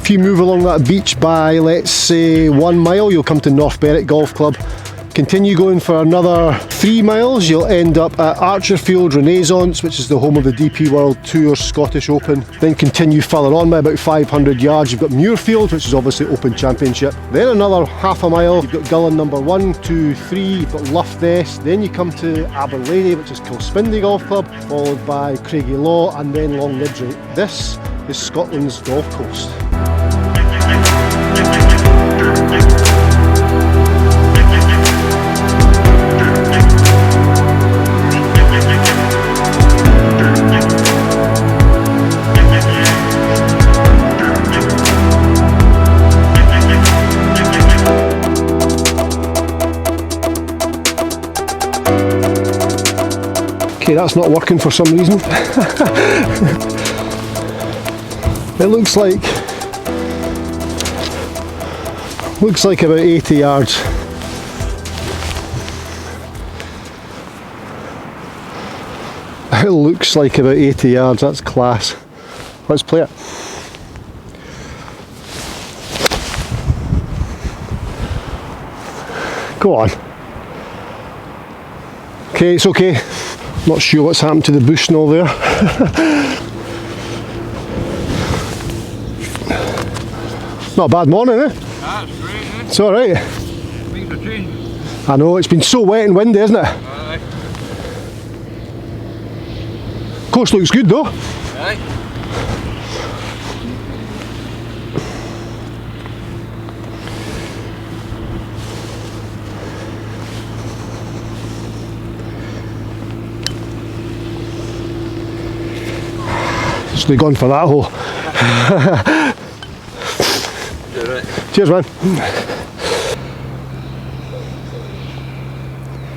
If you move along that beach by, let's say, 1 mile, you'll come to North Berwick Golf Club. Continue going for another 3 miles, you'll end up at Archerfield Renaissance, which is the home of the DP World Tour Scottish Open. Then continue further on by about 500 yards, you've got Muirfield, which is obviously Open Championship. Then another half a mile, you've got Gullen number 1, 2, 3, you've got Luff Nest. Then you come to Aberlady, which is Kilspindie Golf Club, followed by Craigie Law, and then Long Lidgery. This is Scotland's golf coast. Okay, that's not working for some reason. It looks like about 80 yards. It looks like about 80 yards, that's class. Let's play it. Go on. Okay, it's okay. Not sure what's happened to the bush and all there. Not a bad morning, eh? That's great, eh? It's alright. Things are changing. I know, it's been so wet and windy, isn't it? Aye. Course looks good though. Aye. Just gone for that hole. Cheers, man.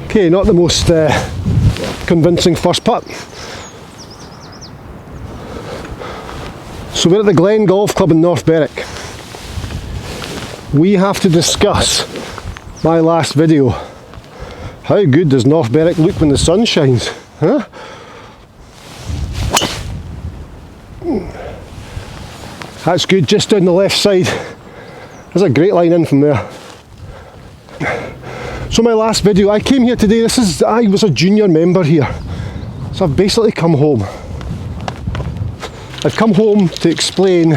Okay, not the most convincing first putt. So we're at the Glen Golf Club in North Berwick. We have to discuss my last video. How good does North Berwick look when the sun shines? Huh? That's good, just down the left side. There's a great line in from there. So my last video, I came here today, I was a junior member here. So I've basically come home. I've come home to explain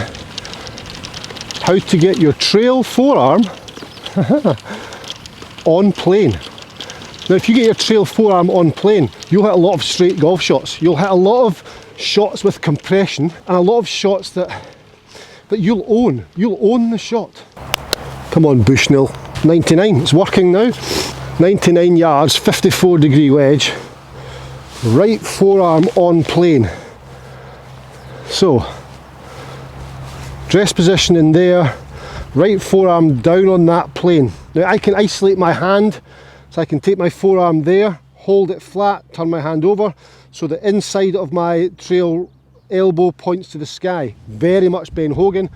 how to get your trail forearm on plane. Now if you get your trail forearm on plane, you'll hit a lot of straight golf shots. You'll hit a lot of shots with compression and a lot of shots that you'll own. You'll own the shot. Come on Bushnell, 99, it's working now. 99 yards, 54 degree wedge, right forearm on plane. So, dress position in there, right forearm down on that plane. Now I can isolate my hand, so I can take my forearm there, hold it flat, turn my hand over, so the inside of my trail elbow points to the sky. Very much Ben Hogan.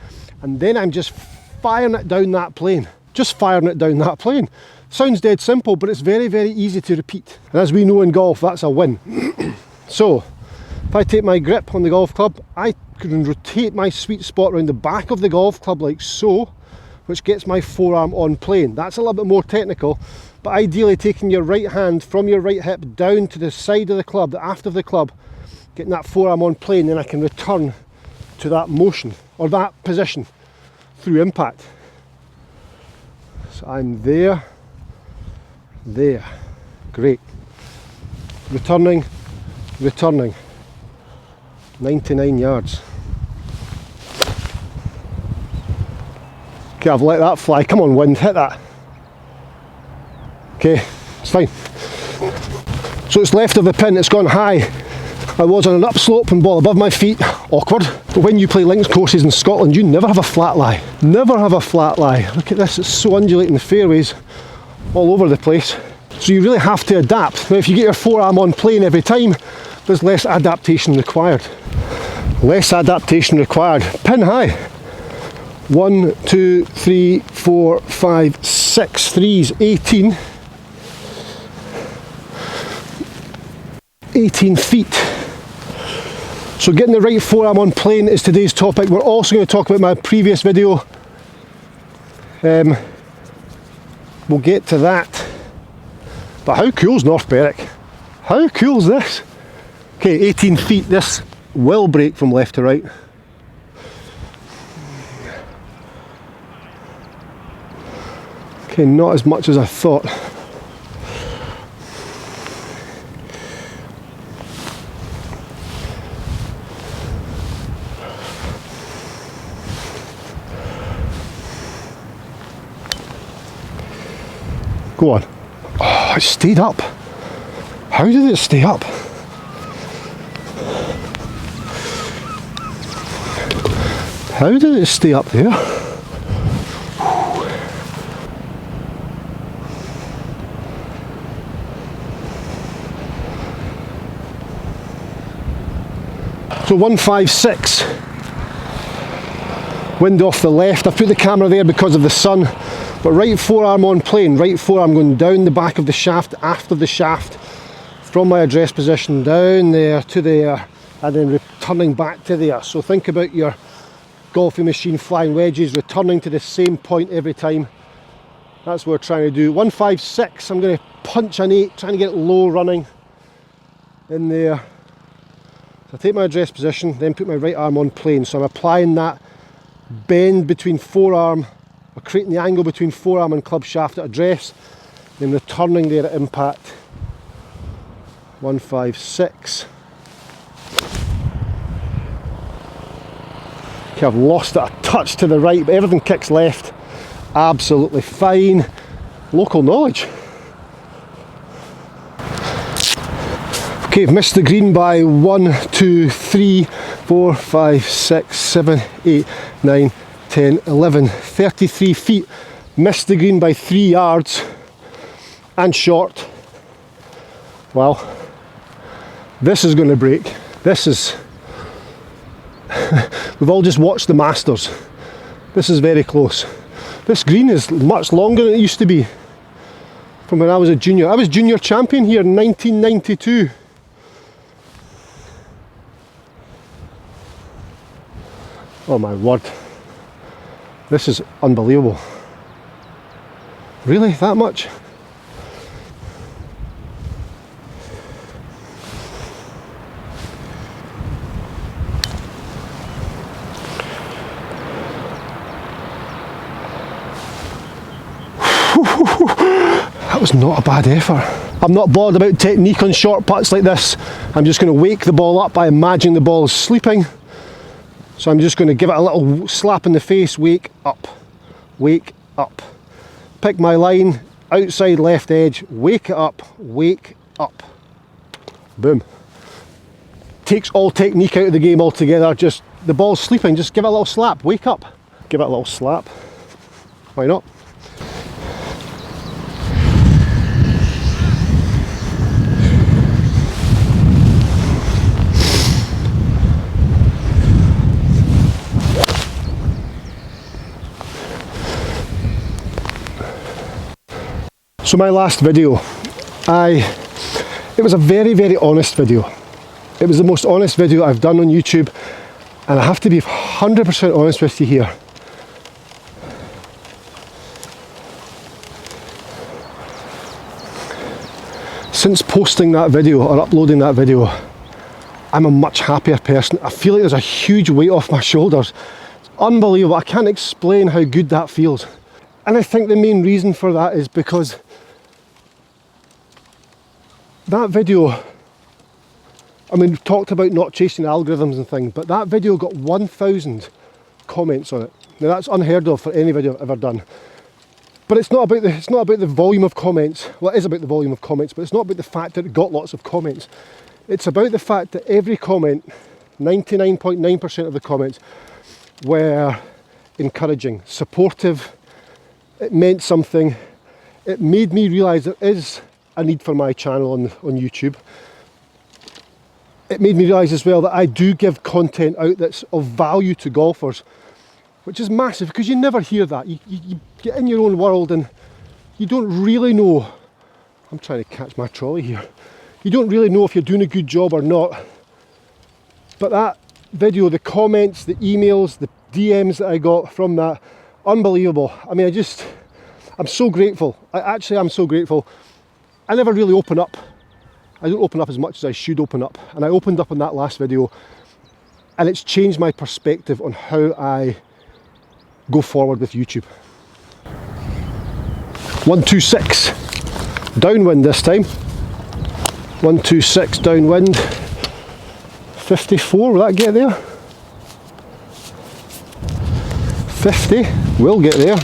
And then I'm just firing it down that plane. Just firing it down that plane. Sounds dead simple, but it's very, very easy to repeat. And as we know in golf, that's a win. So, if I take my grip on the golf club, I can rotate my sweet spot around the back of the golf club like so, which gets my forearm on plane. That's a little bit more technical, but ideally taking your right hand from your right hip down to the side of the club, the aft of the club, getting that forearm on plane, then I can return to that motion, or that position, through impact. So I'm there, great. Returning, 99 yards. Okay, I've let that fly. Come on wind, hit that. Okay, it's fine. So it's left of the pin, it's gone high. I was on an upslope and ball above my feet, awkward. But when you play links courses in Scotland, you never have a flat lie. Never have a flat lie. Look at this, it's so undulating, the fairways all over the place. So you really have to adapt. Now if you get your forearm on plane every time, there's less adaptation required. Less adaptation required. Pin high. 1, 2, 3, 4, 5, 6 threes, 18. 18 feet. So getting the right forearm on plane is today's topic. We're also going to talk about my previous video. We'll get to that. But how cool's North Berwick? How cool's this? Okay, 18 feet. This will break from left to right. Okay, not as much as I thought. Go on. Oh, it stayed up. How did it stay up? How did it stay up there? So 156. Wind off the left. I've put the camera there because of the sun. But right forearm on plane, right forearm going down the back of the shaft, after the shaft, from my address position down there to there, and then returning back to there. So think about your golfing machine flying wedges, returning to the same point every time. That's what we're trying to do. 156, I'm going to punch an 8, trying to get it low running in there. So I take my address position, then put my right arm on plane. So I'm applying that bend between forearm, or creating the angle between forearm and club shaft at address, then returning there at impact. 156. Okay, I've lost it a touch to the right, but everything kicks left. Absolutely fine. Local knowledge. Okay, I've missed the green by 1, 2, 3, 4, 5, 6, 7, 8, 9, 10, 11, 33 feet. Missed the green by 3 yards and short. Well, this is going to break. This is... We've all just watched the Masters. This is very close. This green is much longer than it used to be from when I was a junior. I was junior champion here in 1992. Oh my word. This is unbelievable. Really? That much? That was not a bad effort. I'm not bothered about technique on short putts like this. I'm just going to wake the ball up by imagining the ball is sleeping. So I'm just going to give it a little slap in the face, wake up, wake up. Pick my line, outside left edge, wake it up, wake up. Boom. Takes all technique out of the game altogether. Just, the ball's sleeping, just give it a little slap, wake up. Give it a little slap. Why not? So my last video, it was a very, very honest video. It was the most honest video I've done on YouTube, and I have to be 100% honest with you here. Since posting that video, or uploading that video, I'm a much happier person. I feel like there's a huge weight off my shoulders. It's unbelievable. I can't explain how good that feels. And I think the main reason for that is because that video, I mean, we've talked about not chasing algorithms and things, but that video got 1,000 comments on it. Now that's unheard of for any video I've ever done. But it's not about the volume of comments. Well, it is about the volume of comments, but it's not about the fact that it got lots of comments. It's about the fact that every comment, 99.9% of the comments, were encouraging, supportive. It meant something. It made me realise there is a need for my channel on YouTube. It made me realise as well that I do give content out that's of value to golfers, which is massive because you never hear that. You get in your own world and you don't really know. I'm trying to catch my trolley here. You don't really know if you're doing a good job or not But that video, the comments, the emails, the DMs that I got from that, unbelievable. I mean, I'm so grateful. I'm so grateful. I never really open up. I don't open up as much as I should open up. And I opened up in that last video, and it's changed my perspective on how I go forward with YouTube. 126, downwind this time. 126 downwind. 54, will that get there? 50, will get there.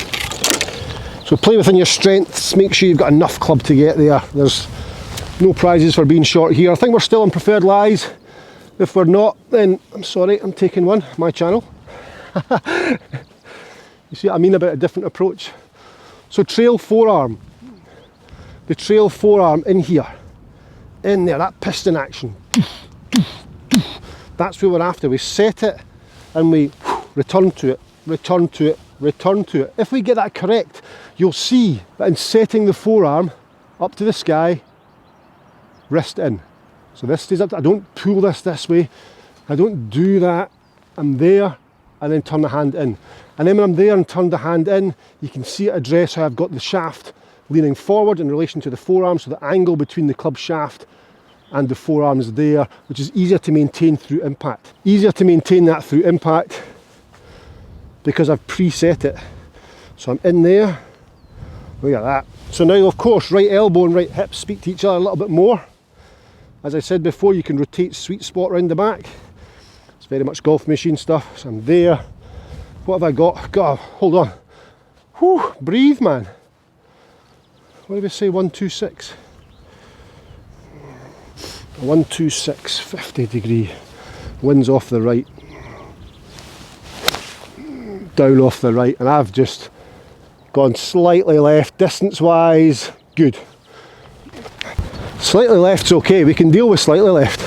So play within your strengths, make sure you've got enough club to get there. There's no prizes for being short here. I think we're still on preferred lies. If we're not, then I'm sorry, I'm taking one, my channel. You see what I mean about a different approach? So trail forearm. The trail forearm in here. In there, that piston action. That's what we're after. We set it and we return to it, return to it, return to it. If we get that correct, you'll see that in setting the forearm up to the sky, wrist in. So this stays up, I don't pull this way, I don't do that. I'm there and then turn the hand in. And then when I'm there and turn the hand in, you can see at address how I've got the shaft leaning forward in relation to the forearm, so the angle between the club shaft and the forearm is there, which is easier to maintain through impact. Easier to maintain that through impact because I've preset it. So I'm in there, look at that. So now of course right elbow and right hip speak to each other a little bit more. As I said before, you can rotate sweet spot around the back. It's very much golf machine stuff. So I'm there. What have I got? God, hold on. Whew, breathe, man. What did we say? 126. 126, 50 degree. Wind's off the right. Down off the right. And I've just gone slightly left, distance wise, good. Slightly left's okay, we can deal with slightly left.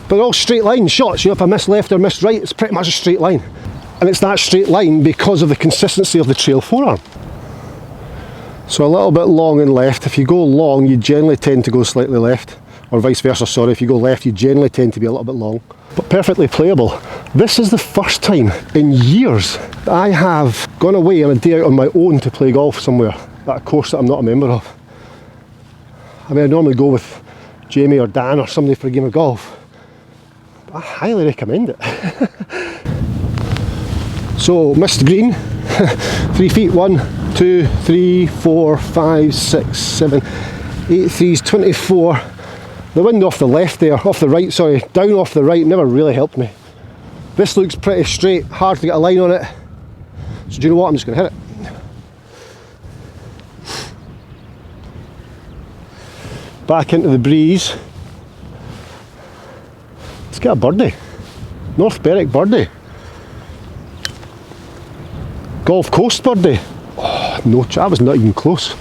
But all straight line shots, you know, if I miss left or miss right, it's pretty much a straight line. And it's that straight line because of the consistency of the trail forearm. So a little bit long and left. If you go long, you generally tend to go slightly left. Or vice versa, sorry, if you go left, you generally tend to be a little bit long. But perfectly playable. This is the first time in years that I have gone away on a day out on my own to play golf somewhere, at a course that I'm not a member of. I mean, I normally go with Jamie or Dan or somebody for a game of golf. But I highly recommend it. So, missed green. 3 feet, 1, 2, 3, 4, 5, 6, 7, 8 threes, 24. The wind off the left there, off the right, sorry, down off the right never really helped me. This looks pretty straight, hard to get a line on it. So do you know what, I'm just going to hit it. Back into the breeze. Let's get a birdie. North Berwick birdie. Gulf Coast birdie. Oh, no, that was not even close.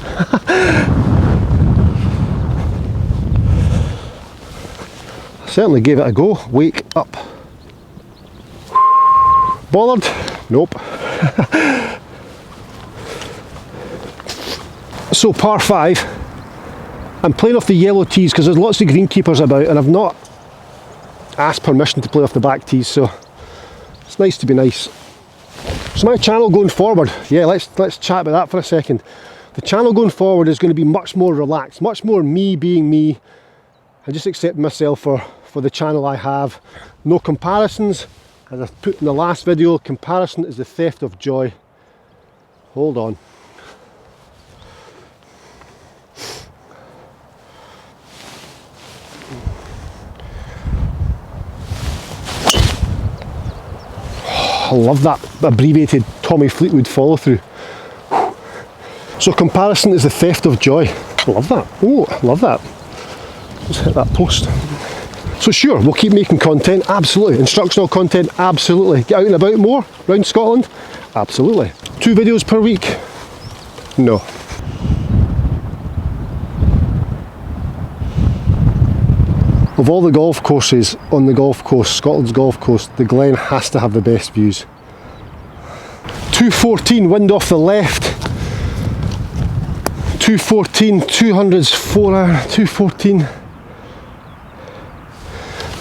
Certainly gave it a go. Wake up. Bothered? Nope. So par 5. I'm playing off the yellow tees because there's lots of greenkeepers about and I've not asked permission to play off the back tees, so it's nice to be nice. So my channel going forward, yeah, let's chat about that for a second. The channel going forward is going to be much more relaxed, much more me being me. I just accept myself for the channel I have. No comparisons. As I put in the last video, comparison is the theft of joy. Hold on. I love that abbreviated Tommy Fleetwood follow through. So comparison is the theft of joy. I love that. Oh, I love that. Let's hit that post. So sure, we'll keep making content, absolutely. Instructional content, absolutely. Get out and about more around Scotland, absolutely. 2 videos per week? No. Of all the golf courses on the golf coast, Scotland's golf coast, the Glen has to have the best views. 214, wind off the left. 214, 200s, 4 iron, 214.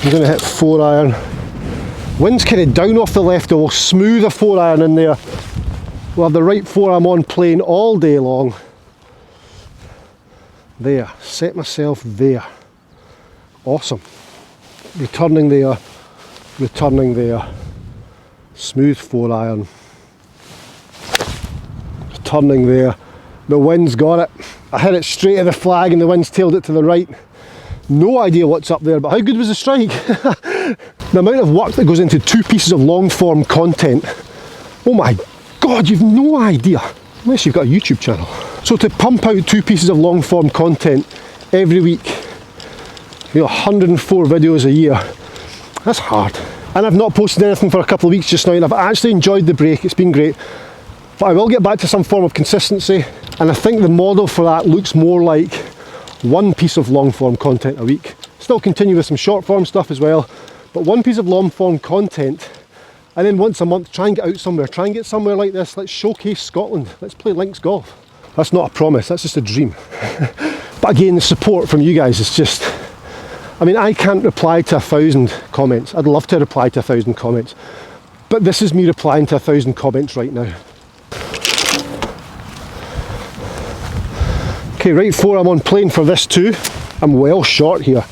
I'm going to hit 4 iron. Wind's kind of down off the left, we'll smooth a 4-iron in there. We'll have the right forearm on plane all day long. There, set myself there. Awesome. Returning there, smooth 4-iron. Returning there. The wind's got it. I hit it straight at the flag and the wind's tailed it to the right. No idea what's up there, but how good was the strike? The amount of work that goes into 2 pieces of long form content. Oh my God, you've no idea. Unless you've got a YouTube channel. So to pump out 2 pieces of long form content every week, 104 videos a year, that's hard. And I've not posted anything for a couple of weeks just now, and I've actually enjoyed the break, it's been great. But I will get back to some form of consistency, and I think the model for that looks more like 1 piece of long form content a week. Still continue with some short form stuff as well, but 1 piece of long form content, and then once a month try and get out somewhere, try and get somewhere like this. Let's showcase Scotland, let's play links golf. That's not a promise, that's just a dream. But again, the support from you guys is just, I mean, I can't reply to 1,000 comments. I'd love to reply to 1,000 comments, but this is me replying to 1,000 comments right now. Okay, right 4-arm on plane for this too. I'm well short here.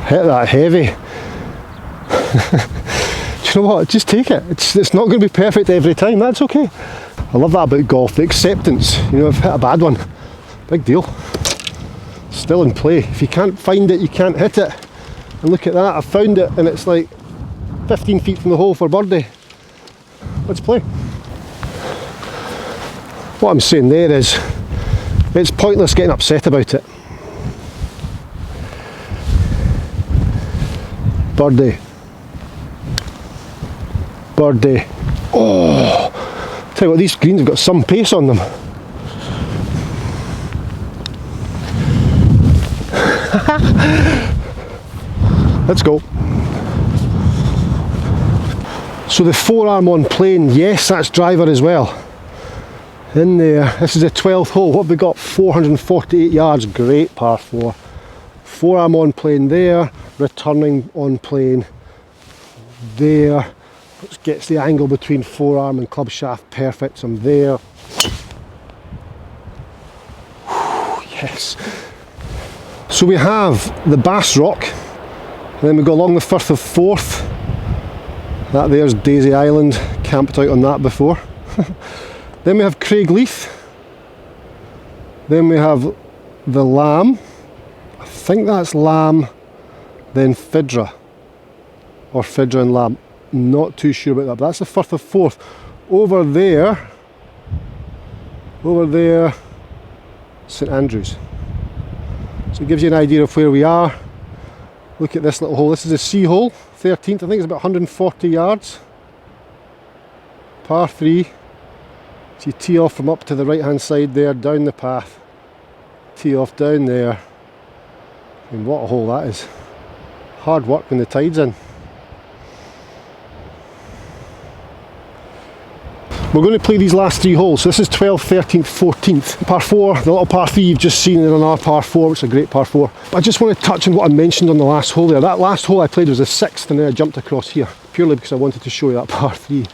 Hit that heavy. Do you know what? Just take it. It's not going to be perfect every time. That's okay. I love that about golf. The acceptance. You know, I've hit a bad one. Big deal. Still in play. If you can't find it, you can't hit it. And look at that. I found it, and it's like 15 feet from the hole for birdie. Let's play. What I'm saying there is, it's pointless getting upset about it. Birdie. Birdie. Oh! Tell you what, these greens have got some pace on them. Let's go. So the 4-arm on plane, yes, that's driver as well. In there, this is the 12th hole. What have we got? 448 yards, great par 4. 4-arm on plane there, returning on plane there, which gets the angle between 4-arm and club shaft perfect. So I'm there. Whew, yes. So we have the Bass Rock, and then we go along the Firth of Forth. That there's Daisy Island, camped out on that before. Then we have Craigleith. Then we have the Lamb. I think that's Lamb, then Fidra. Or Fidra and Lamb. Not too sure about that, but that's the Firth of Forth. Over there, St Andrews. So it gives you an idea of where we are. Look at this little hole. This is a C hole, 13th. I think it's about 140 yards. Par 3. So you tee off from up to the right hand side there, down the path. Tee off down there. And what a hole that is. Hard work when the tide's in. We're going to play these last 3 holes. So this is 12th, 13th, 14th. Par 4, the little par 3 you've just seen, and another par 4, which is a great par 4. But I just want to touch on what I mentioned on the last hole there. That last hole I played was the 6th, and then I jumped across here, purely because I wanted to show you that par 3.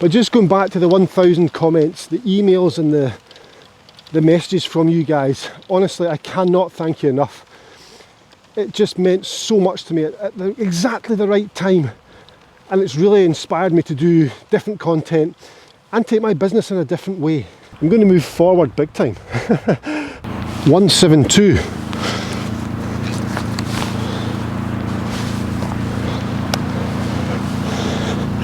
But just going back to the 1,000 comments, the emails and the messages from you guys, honestly, I cannot thank you enough. It just meant so much to me at exactly the right time. And it's really inspired me to do different content and take my business in a different way. I'm going to move forward big time. 172.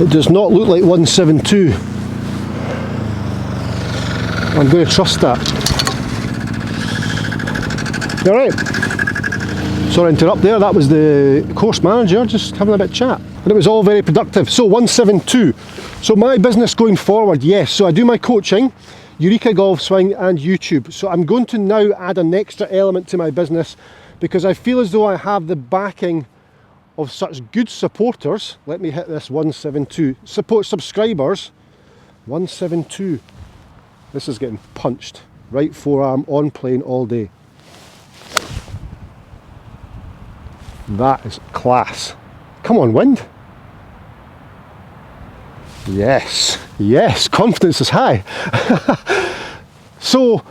It does not look like 172. I'm going to trust that. You alright? Sorry to interrupt there, that was the course manager just having a bit of chat. And it was all very productive. So 172. So my business going forward, yes. So I do my coaching, Eureka Golf Swing and YouTube. So I'm going to now add an extra element to my business because I feel as though I have the backing of such good supporters. Let me hit this 172. Support subscribers, 172. This is getting punched. Right forearm on plane all day. That is class. Come on, wind. Yes, yes, confidence is high. So,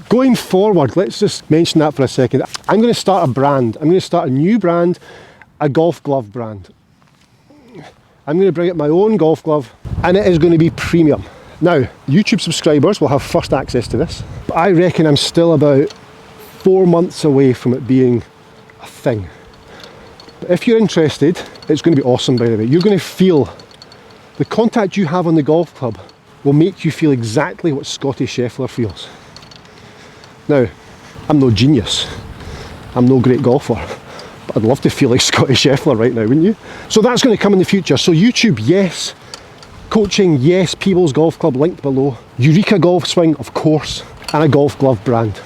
going forward, let's just mention that for a second. I'm going to start a brand. I'm going to start a new brand, a golf glove brand. I'm going to bring out my own golf glove, and it is going to be premium. Now, YouTube subscribers will have first access to this, but I reckon I'm still about 4 months away from it being a thing. But if you're interested, it's going to be awesome, by the way. You're going to feel the contact you have on the golf club will make you feel exactly what Scotty Scheffler feels. Now, I'm no genius. I'm no great golfer. But I'd love to feel like Scotty Scheffler right now, wouldn't you? So that's going to come in the future. So YouTube, yes. Coaching, yes. Peebles Golf Club linked below. EUREKA Golf Swing, of course. And a golf glove brand.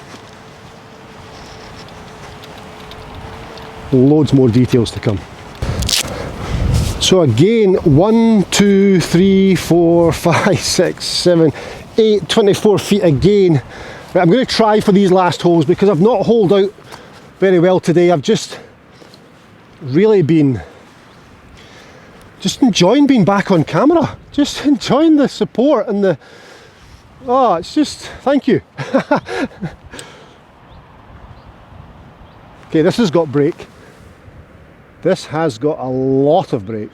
Loads more details to come. So again, 1, 2, 3, 4, 5, 6, 7, 8, 24 feet again. Right, I'm going to try for these last holes because I've not holed out very well today. I've just really been enjoying being back on camera. Just enjoying the support and the... Oh, it's just... Thank you. Okay, this has got break. This has got a lot of break.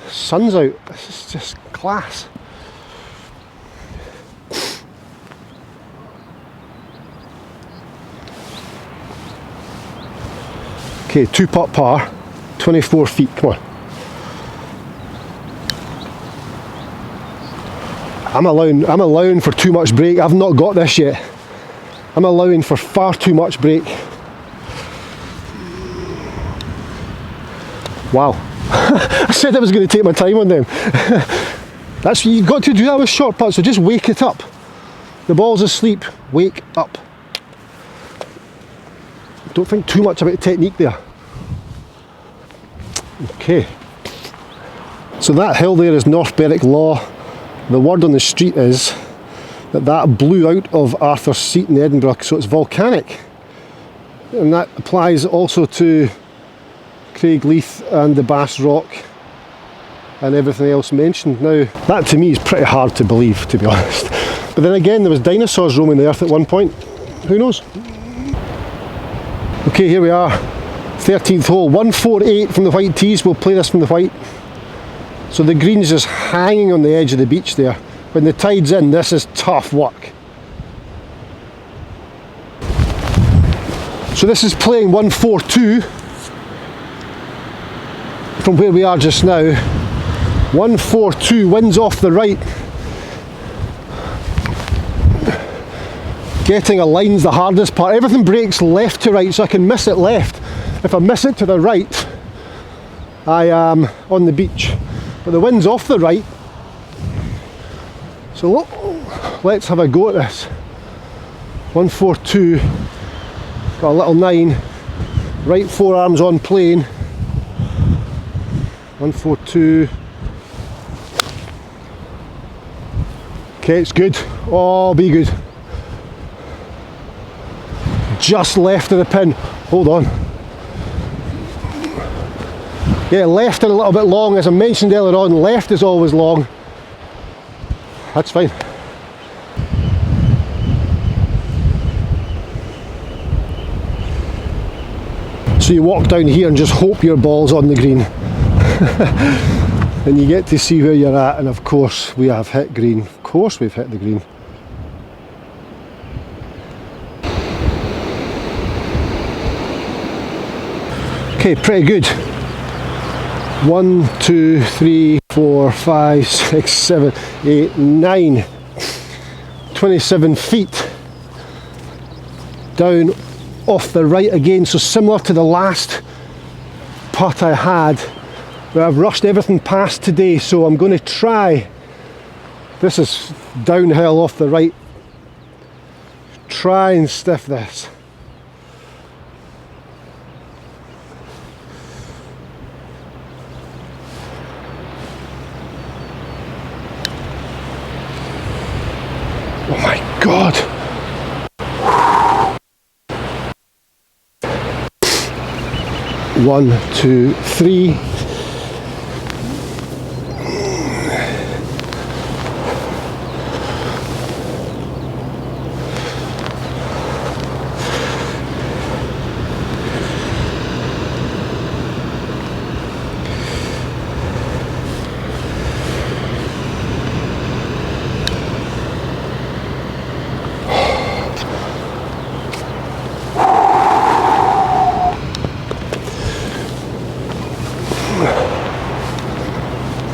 Sun's out. This is just class. Okay, 2-putt par, 24 feet. Come on. I'm allowing for too much break. I've not got this yet. I'm allowing for far too much break. Wow. I said I was going to take my time on them. That's what you've got to do that with short putts, so just wake it up. The ball's asleep, wake up. Don't think too much about the technique there. Okay. So that hill there is North Berwick Law. The word on the street is that blew out of Arthur's Seat in Edinburgh, so it's volcanic. And that applies also to Craigleith and the Bass Rock and everything else mentioned. Now, that to me is pretty hard to believe, to be honest. But then again, there was dinosaurs roaming the earth at one point. Who knows? Okay, here we are. 13th hole, 148 from the white tees. We'll play this from the white. So the green's just hanging on the edge of the beach there. When the tide's in, this is tough work. So this is playing 142 from where we are just now. 142, winds off the right. Getting a line's the hardest part. Everything breaks left to right, so I can miss it left. If I miss it to the right, I am on the beach. But the wind's off the right. So look, let's have a go at this. 142, got a little 9, right forearms on plane. 142. Okay, it's good. Oh, be good. Just left of the pin. Hold on. Yeah, left and a little bit long. As I mentioned earlier on, left is always long. That's fine. So you walk down here and just hope your ball's on the green. And you get to see where you're at, and of course we have hit green. Of course we've hit the green. Okay, pretty good. 1, 2, 3, 4, 5, 6, 7, 8, 9. 27 feet. Down off the right again, so similar to the last putt I had, where I've rushed everything past today, so I'm going to try. This is downhill off the right. Try and stiff this. Oh my God. One, two, three.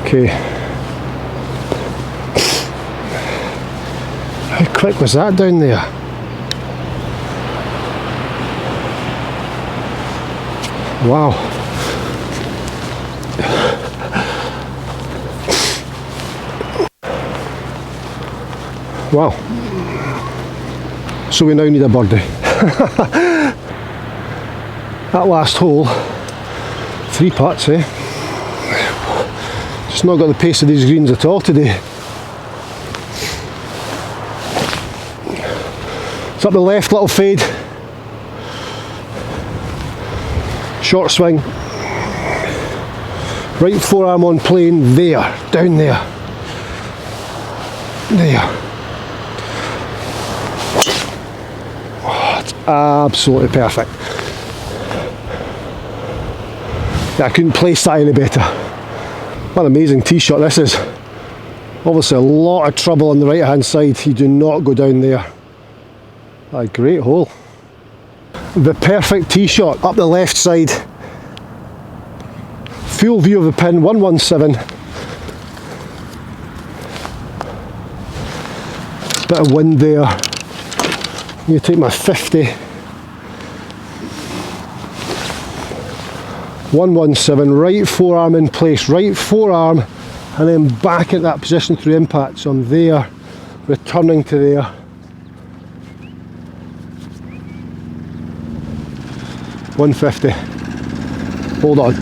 Okay. How quick was that down there? Wow. Wow. So we now need a birdie. That last hole, 3 putts, eh? Just not got the pace of these greens at all today. It's up the left, little fade. Short swing. Right forearm on plane, there, down there. There. Oh, it's absolutely perfect. Yeah, I couldn't place that any better. What an amazing tee shot this is. Obviously a lot of trouble on the right hand side. You do not go down there. A great hole. The perfect tee shot up the left side. Full view of the pin, 117. Bit of wind there. I'm going to take my 50. 117, right forearm in place, right forearm, and then back at that position through impact. So I'm there, returning to there. $150. Hold on.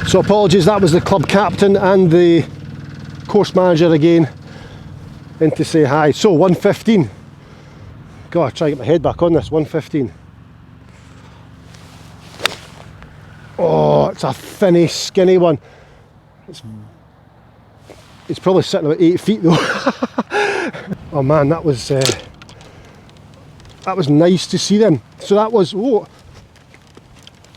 So apologies, that was the club captain and the course manager again in to say hi. So 115. God, try to get my head back on this. 115. Oh, it's a thinny, skinny one. It's probably sitting about 8 feet though. Oh man, that was nice to see them. So that was, oh,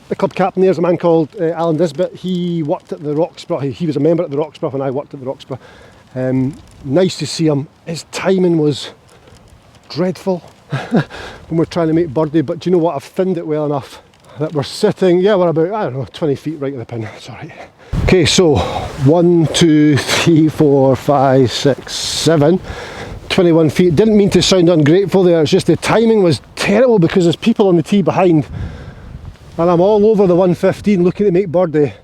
the club captain there's a man called Alan Nisbet. He worked at the Roxburgh. He was a member at the Roxburgh and I worked at the Roxburgh. Nice to see him. His timing was dreadful when we're trying to make birdie, but do you know what? I've thinned it well enough that we're sitting, yeah, we're about, I don't know, 20 feet right of the pin. It's alright. Okay, so 1, 2, 3, 4, 5, 6, 7, 21 feet. Didn't mean to sound ungrateful there, it's just the timing was terrible because there's people on the tee behind and I'm all over the 115 looking to make birdie.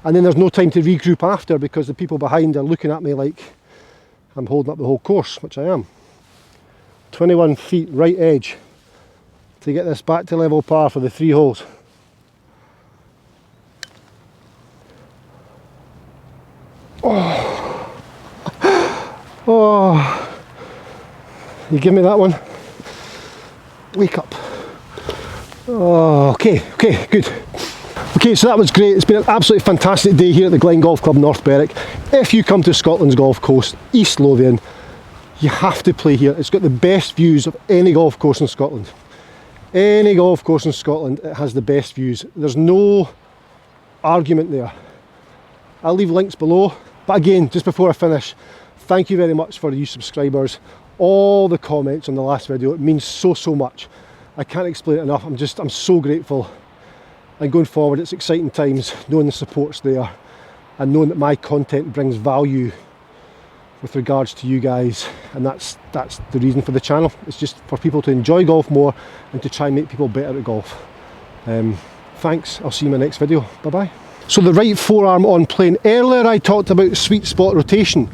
And then there's no time to regroup after because the people behind are looking at me like I'm holding up the whole course, which I am. 21 feet, right edge, to get this back to level par for the 3 holes. Oh, oh, you give me that one. Wake up. Oh, okay, good. Okay, so that was great. It's been an absolutely fantastic day here at the Glen Golf Club North Berwick. If you come to Scotland's Golf Coast, East Lothian, you have to play here. It's got the best views of any golf course in Scotland. Any golf course in Scotland, it has the best views. There's no argument there. I'll leave links below. But again, just before I finish, thank you very much for you subscribers. All the comments on the last video, it means so much. I can't explain it enough. I'm so grateful. And going forward, it's exciting times, knowing the support's there and knowing that my content brings value with regards to you guys, and that's the reason for the channel. It's just for people to enjoy golf more and to try and make people better at golf. Thanks, I'll see you in my next video. Bye bye. So the right forearm on plane. Earlier I talked about sweet spot rotation.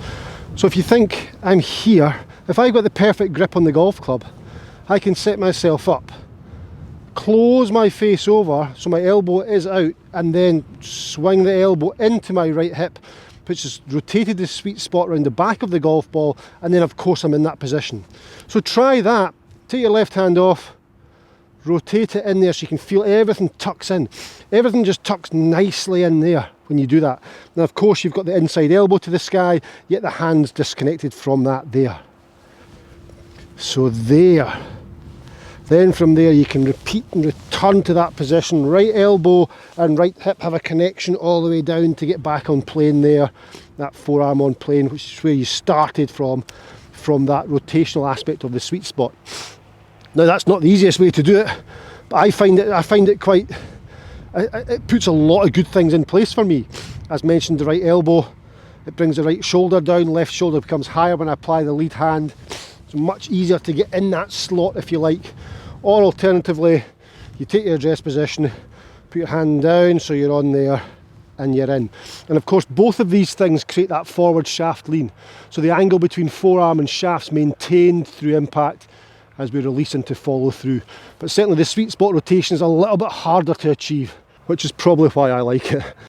So if you think I'm here, if I've got the perfect grip on the golf club, I can set myself up close my face over so my elbow is out, and then swing the elbow into my right hip, which has rotated the sweet spot around the back of the golf ball, and then of course I'm in that position. So try that. Take your left hand off, rotate it in there so you can feel everything tucks in. Everything just tucks nicely in there when you do that. Now of course you've got the inside elbow to the sky, yet the hand's disconnected from that there. So there. Then from there you can repeat and return to that position. Right elbow and right hip have a connection all the way down to get back on plane there. That forearm on plane, which is where you started from that rotational aspect of the sweet spot. Now that's not the easiest way to do it, but I find it quite, it puts a lot of good things in place for me. As mentioned, the right elbow, it brings the right shoulder down, left shoulder becomes higher when I apply the lead hand. It's much easier to get in that slot if you like. Or alternatively, you take your address position, put your hand down so you're on there and you're in. And of course both of these things create that forward shaft lean. So the angle between forearm and shaft's maintained through impact as we release into follow through. But certainly the sweet spot rotation is a little bit harder to achieve, which is probably why I like it.